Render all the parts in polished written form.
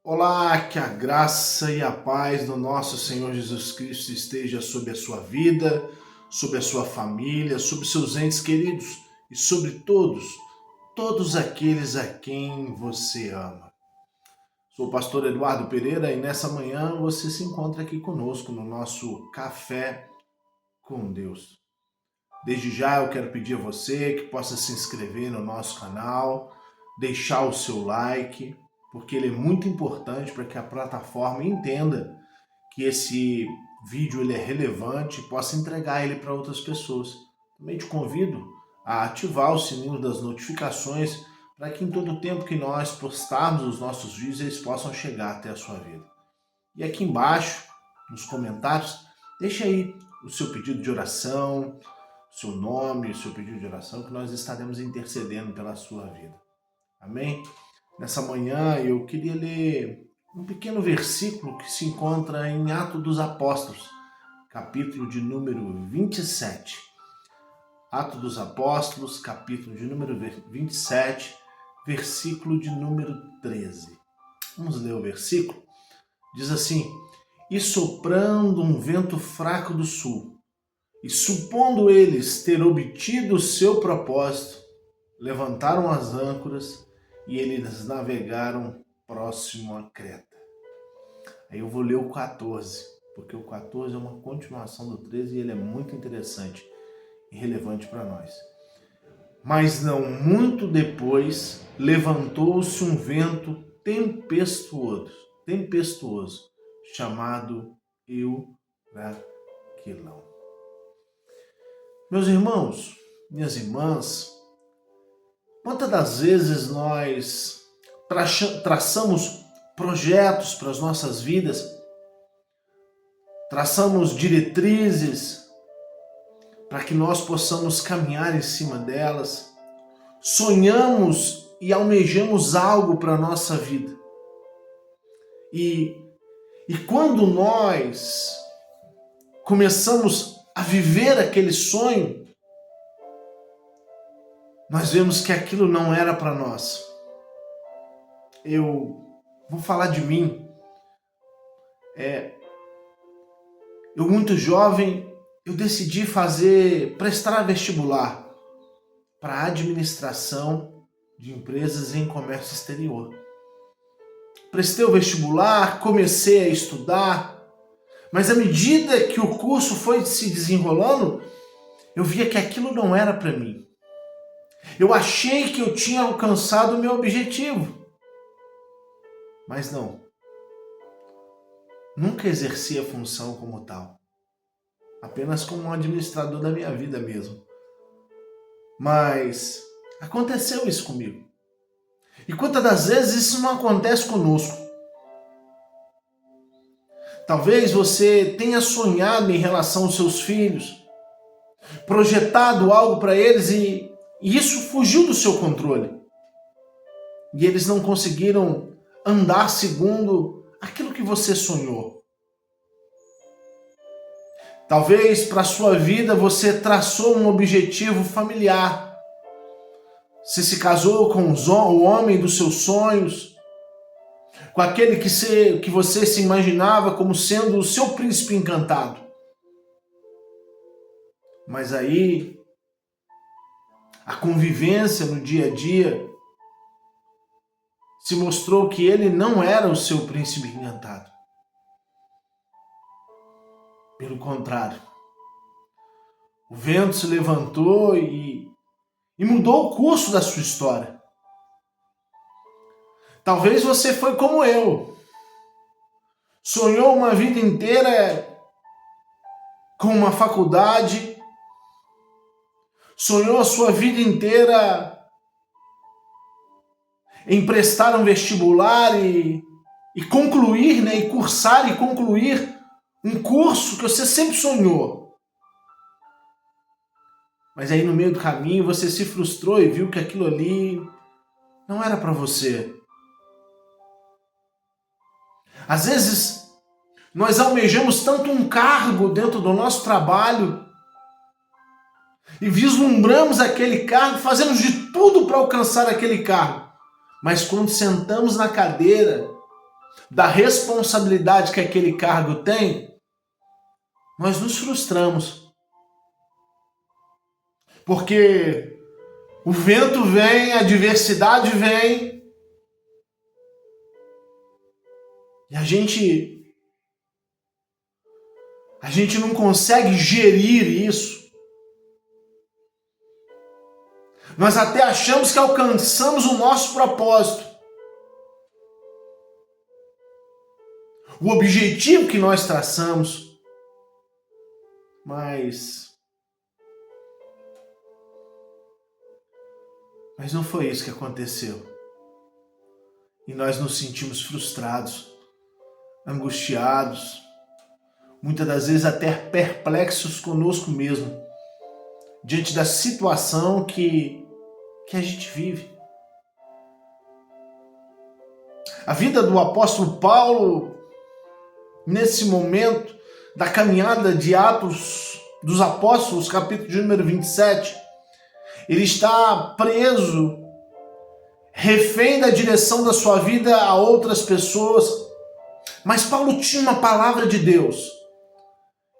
Olá, que a graça e a paz do nosso Senhor Jesus Cristo esteja sobre a sua vida, sobre a sua família, sobre seus entes queridos e sobre todos aqueles a quem você ama. Sou o pastor Eduardo Pereira e nessa manhã você se encontra aqui conosco no nosso Café com Deus. Desde já eu quero pedir a você que possa se inscrever no nosso canal, deixar o seu like, porque ele é muito importante para que a plataforma entenda que esse vídeo ele é relevante e possa entregar ele para outras pessoas. Também te convido a ativar o sininho das notificações para que em todo o tempo que nós postarmos os nossos vídeos, eles possam chegar até a sua vida. E aqui embaixo, nos comentários, deixa aí o seu pedido de oração, o seu nome, o seu pedido de oração, que nós estaremos intercedendo pela sua vida. Amém? Nessa manhã eu queria ler um pequeno versículo que se encontra em Atos dos Apóstolos, capítulo de número 27. Atos dos Apóstolos, capítulo de número 27, versículo de número 13. Vamos ler o versículo? Diz assim: E soprando um vento fraco do sul, e supondo eles ter obtido o seu propósito, levantaram as âncoras e eles navegaram próximo a Creta. Aí eu vou ler o 14, porque o 14 é uma continuação do 13 e ele é muito interessante e relevante para nós. Mas não muito depois, levantou-se um vento tempestuoso, chamado Euraquilão. Meus irmãos, minhas irmãs, quantas das vezes nós traçamos projetos para as nossas vidas, traçamos diretrizes para que nós possamos caminhar em cima delas, sonhamos e almejamos algo para a nossa vida. E quando nós começamos a viver aquele sonho, nós vemos que aquilo não era para nós. Eu vou falar de mim. Eu muito jovem, eu decidi prestar vestibular para administração de empresas em comércio exterior. Prestei o vestibular, comecei a estudar, mas à medida que o curso foi se desenrolando, eu via que aquilo não era para mim. Eu achei que eu tinha alcançado o meu objetivo, mas não. Nunca exerci a função como tal, apenas como um administrador da minha vida mesmo. Mas aconteceu isso comigo. E quantas das vezes isso não acontece conosco? Talvez você tenha sonhado em relação aos seus filhos, projetado algo para eles e isso fugiu do seu controle. E eles não conseguiram andar segundo aquilo que você sonhou. Talvez para a sua vida você traçou um objetivo familiar. Você se casou com o homem dos seus sonhos, com aquele que você se imaginava como sendo o seu príncipe encantado. Mas aí, a convivência no dia a dia se mostrou que ele não era o seu príncipe encantado. Pelo contrário, o vento se levantou e mudou o curso da sua história. Talvez você foi como eu. Sonhou uma vida inteira com uma faculdade, sonhou a sua vida inteira em prestar um vestibular e concluir, e cursar e concluir um curso que você sempre sonhou. Mas aí no meio do caminho você se frustrou e viu que aquilo ali não era para você. Às vezes nós almejamos tanto um cargo dentro do nosso trabalho e vislumbramos aquele cargo, fazemos de tudo para alcançar aquele cargo. Mas quando sentamos na cadeira, da responsabilidade que aquele cargo tem, nós nos frustramos. Porque o vento vem, a adversidade vem, e a gente não consegue gerir isso. Nós até achamos que alcançamos o nosso propósito. O objetivo que nós traçamos. Mas não foi isso que aconteceu. E nós nos sentimos frustrados, angustiados, muitas das vezes até perplexos conosco mesmo, diante da situação que a gente vive. A vida do apóstolo Paulo, nesse momento da caminhada de Atos dos Apóstolos, capítulo de número 27, ele está preso, refém da direção da sua vida a outras pessoas, mas Paulo tinha uma palavra de Deus,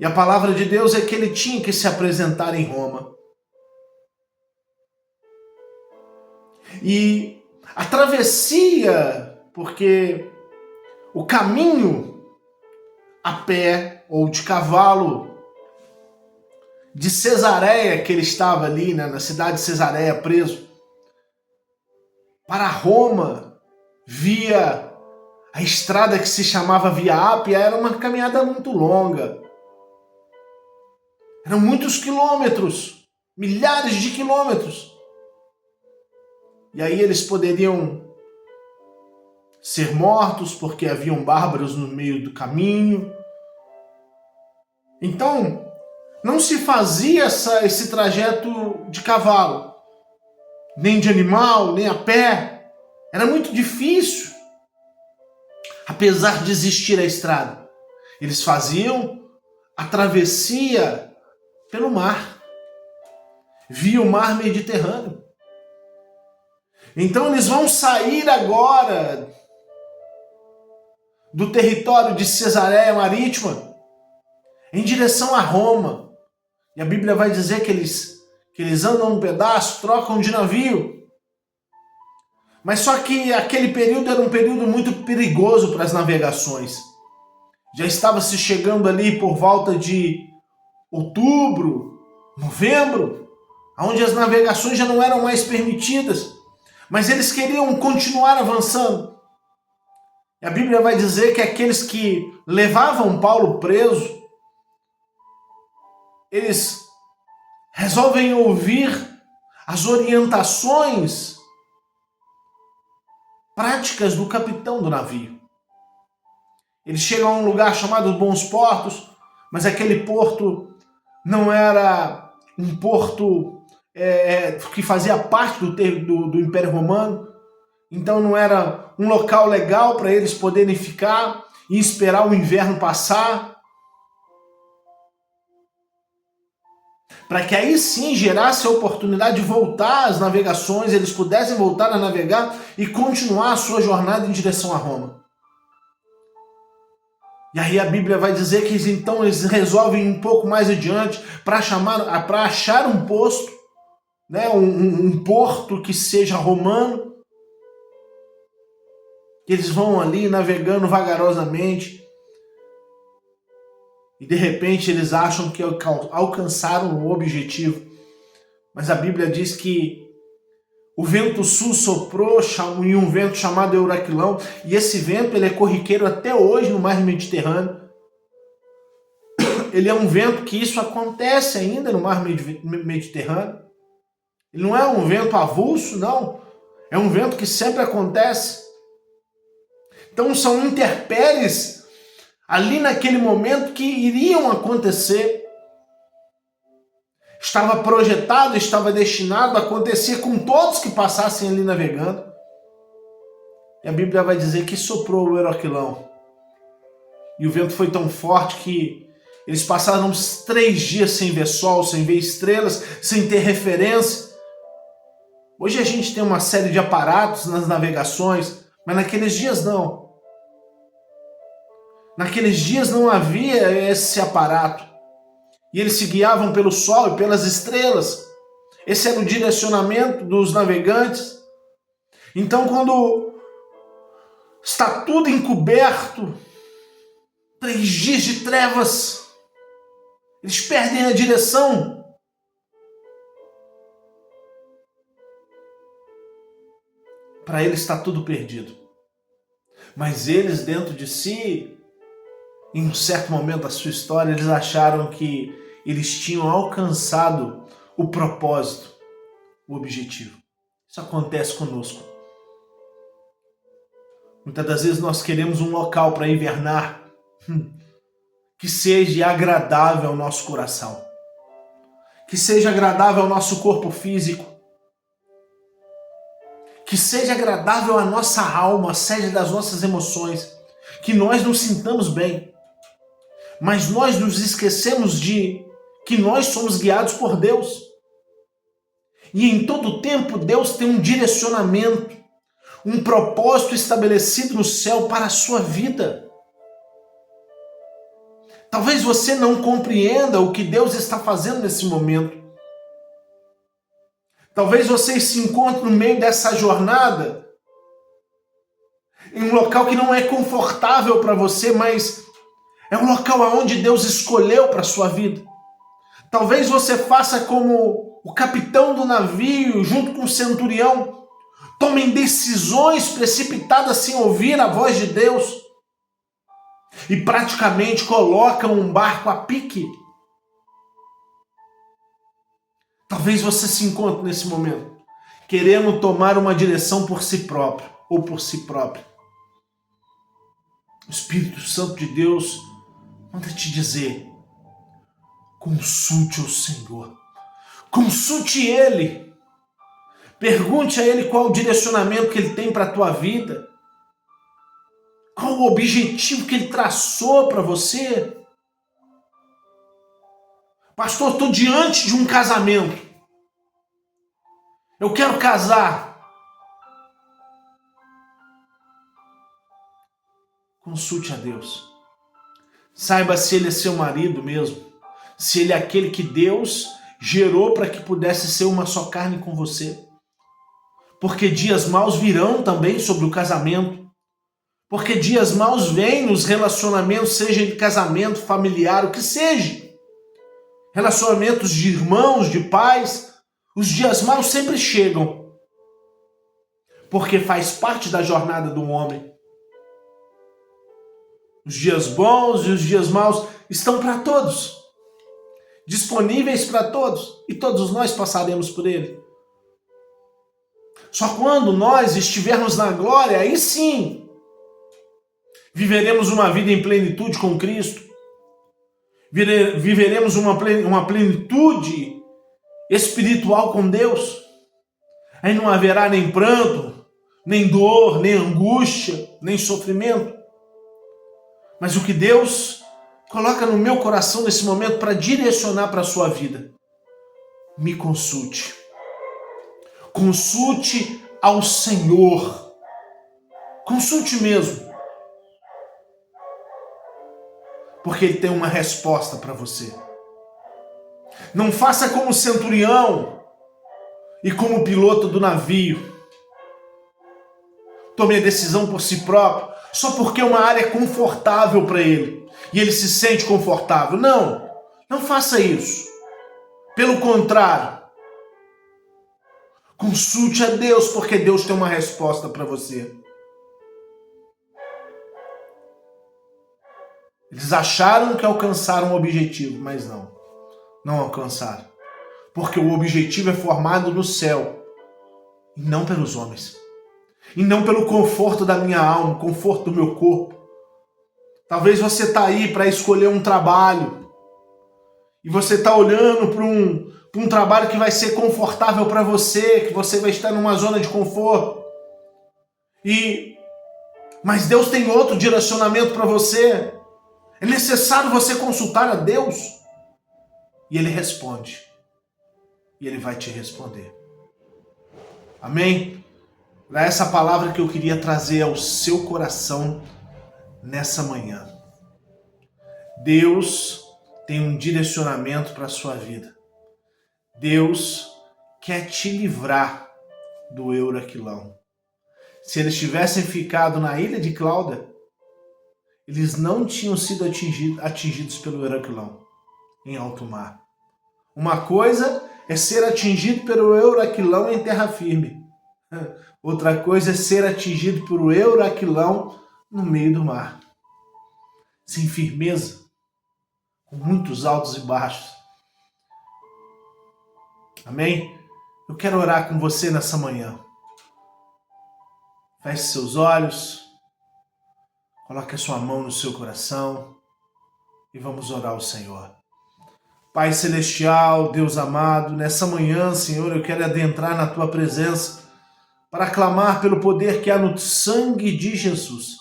e a palavra de Deus é que ele tinha que se apresentar em Roma. E a travessia, porque o caminho a pé ou de cavalo de Cesareia, que ele estava ali, né, na cidade de Cesareia, preso, para Roma, via a estrada que se chamava Via Ápia, era uma caminhada muito longa. Eram muitos quilômetros, milhares de quilômetros. E aí eles poderiam ser mortos porque haviam bárbaros no meio do caminho. Então, não se fazia esse trajeto de cavalo, nem de animal, nem a pé. Era muito difícil, apesar de existir a estrada. Eles faziam a travessia pelo mar, via o mar Mediterrâneo. Então eles vão sair agora do território de Cesareia Marítima em direção a Roma. E a Bíblia vai dizer que eles andam um pedaço, trocam de navio. Mas só que aquele período era um período muito perigoso para as navegações. Já estava se chegando ali por volta de outubro, novembro, onde as navegações já não eram mais permitidas. Mas eles queriam continuar avançando. E a Bíblia vai dizer que aqueles que levavam Paulo preso, eles resolvem ouvir as orientações práticas do capitão do navio. Eles chegam a um lugar chamado Bons Portos, mas aquele porto não era um porto que fazia parte do Império Romano, então não era um local legal para eles poderem ficar e esperar o inverno passar, para que aí sim gerasse a oportunidade de voltar às navegações, eles pudessem voltar a navegar e continuar a sua jornada em direção a Roma. E aí a Bíblia vai dizer que então eles resolvem um pouco mais adiante para achar um posto, né, um porto que seja romano. Eles vão ali navegando vagarosamente e de repente eles acham que alcançaram o objetivo. Mas a Bíblia diz que o vento sul soprou em um vento chamado Euraquilão, e esse vento ele é corriqueiro até hoje no mar Mediterrâneo. Ele é um vento que isso acontece ainda no mar Mediterrâneo. Ele não é um vento avulso, não. É um vento que sempre acontece. Então são intempéries ali naquele momento que iriam acontecer. Estava projetado, estava destinado a acontecer com todos que passassem ali navegando. E a Bíblia vai dizer que soprou o Euraquilão. E o vento foi tão forte que eles passaram 3 dias sem ver sol, sem ver estrelas, sem ter referência. Hoje a gente tem uma série de aparatos nas navegações, mas naqueles dias não. Naqueles dias não havia esse aparato. E eles se guiavam pelo sol e pelas estrelas. Esse era o direcionamento dos navegantes. Então, quando está tudo encoberto, 3 dias de trevas, eles perdem a direção. Para eles está tudo perdido. Mas eles, dentro de si, em um certo momento da sua história, eles acharam que eles tinham alcançado o propósito, o objetivo. Isso acontece conosco. Muitas das vezes nós queremos um local para hibernar que seja agradável ao nosso coração, que seja agradável ao nosso corpo físico, que seja agradável à nossa alma, a sede das nossas emoções, que nós nos sintamos bem. Mas nós nos esquecemos de que nós somos guiados por Deus. E em todo tempo Deus tem um direcionamento, um propósito estabelecido no céu para a sua vida. Talvez você não compreenda o que Deus está fazendo nesse momento. Talvez você se encontre no meio dessa jornada, em um local que não é confortável para você, mas é um local aonde Deus escolheu para a sua vida. Talvez você faça como o capitão do navio, junto com o centurião, tomem decisões precipitadas sem ouvir a voz de Deus e praticamente colocam um barco a pique. Talvez você se encontre nesse momento, querendo tomar uma direção por si próprio ou por si próprio. O Espírito Santo de Deus manda te dizer: consulte o Senhor, consulte Ele, pergunte a Ele qual o direcionamento que Ele tem para a tua vida, qual o objetivo que Ele traçou para você. Pastor, estou diante de um casamento, eu quero casar. Consulte a Deus. Saiba se Ele é seu marido mesmo, se Ele é aquele que Deus gerou para que pudesse ser uma só carne com você. Porque dias maus virão também sobre o casamento. Porque dias maus vêm nos relacionamentos, seja de casamento, familiar, o que seja. Relacionamentos de irmãos, de pais. Os dias maus sempre chegam. Porque faz parte da jornada do homem. Os dias bons e os dias maus estão para todos, disponíveis para todos, e todos nós passaremos por ele. Só quando nós estivermos na glória, aí sim, viveremos uma vida em plenitude com Cristo, viveremos uma plenitude espiritual com Deus. Aí não haverá nem pranto, nem dor, nem angústia, nem sofrimento. Mas o que Deus coloca no meu coração nesse momento para direcionar para a sua vida: me consulte. Consulte ao Senhor. Consulte mesmo. Porque Ele tem uma resposta para você. Não faça como o centurião e como o piloto do navio. Tome a decisão por si próprio, só porque é uma área confortável para ele e ele se sente confortável. Não, não faça isso. Pelo contrário, consulte a Deus, porque Deus tem uma resposta para você. Eles acharam que alcançaram o objetivo, mas não alcançaram. Porque o objetivo é formado no céu e não pelos homens. E não pelo conforto da minha alma, conforto do meu corpo. Talvez você está aí para escolher um trabalho e você está olhando para um trabalho que vai ser confortável para você, que você vai estar numa zona de conforto. Mas Deus tem outro direcionamento para você. É necessário você consultar a Deus. E Ele responde. E Ele vai te responder. Amém? Era essa palavra que eu queria trazer ao seu coração nessa manhã. Deus tem um direcionamento para a sua vida. Deus quer te livrar do Euraquilão. Se eles tivessem ficado na ilha de Clauda, eles não tinham sido atingidos pelo Euraquilão em alto mar. Uma coisa é ser atingido pelo Euraquilão em terra firme. Outra coisa é ser atingido por Euraquilão no meio do mar. Sem firmeza, com muitos altos e baixos. Amém? Eu quero orar com você nessa manhã. Feche seus olhos, coloque a sua mão no seu coração e vamos orar ao Senhor. Pai Celestial, Deus amado, nessa manhã, Senhor, eu quero adentrar na Tua presença para clamar pelo poder que há no sangue de Jesus.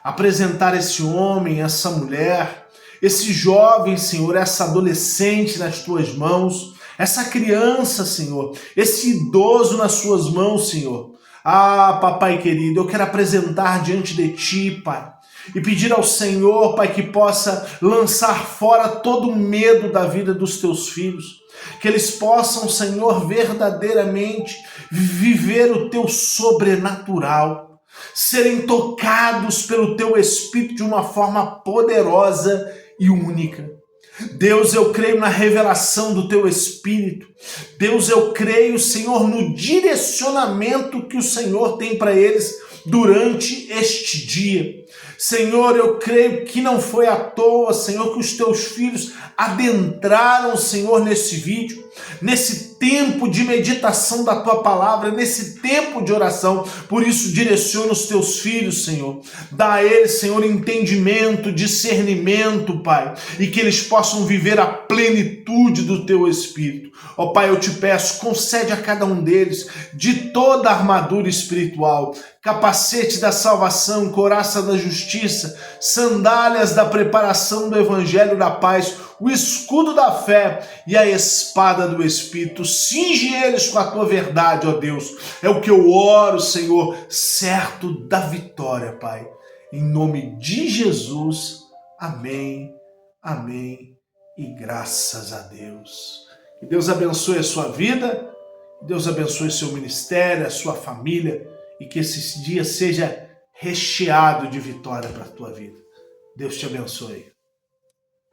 Apresentar esse homem, essa mulher, esse jovem, Senhor, essa adolescente nas Tuas mãos, essa criança, Senhor, esse idoso nas Suas mãos, Senhor. Ah, papai querido, eu quero apresentar diante de Ti, Pai, e pedir ao Senhor, Pai, que possa lançar fora todo o medo da vida dos Teus filhos, que eles possam, Senhor, verdadeiramente viver o Teu sobrenatural, serem tocados pelo Teu Espírito de uma forma poderosa e única. Deus, eu creio na revelação do Teu Espírito. Deus, eu creio, Senhor, no direcionamento que o Senhor tem para eles durante este dia. Senhor, eu creio que não foi à toa, Senhor, que os Teus filhos adentraram, Senhor, nesse vídeo, nesse tempo de meditação da Tua palavra, nesse tempo de oração. Por isso, direciona os Teus filhos, Senhor. Dá a eles, Senhor, entendimento, discernimento, Pai, e que eles possam viver a plenitude do Teu Espírito. Ó Pai, eu te peço, concede a cada um deles de toda a armadura espiritual, capacete da salvação, couraça da justiça, sandálias da preparação do evangelho da paz, o escudo da fé e a espada do Espírito. Cinge eles com a Tua verdade, ó Deus. É o que eu oro, Senhor, certo da vitória, Pai. Em nome de Jesus, amém, amém e graças a Deus. Que Deus abençoe a sua vida, que Deus abençoe seu ministério, a sua família, e que esse dia seja recheado de vitória para a tua vida. Deus te abençoe.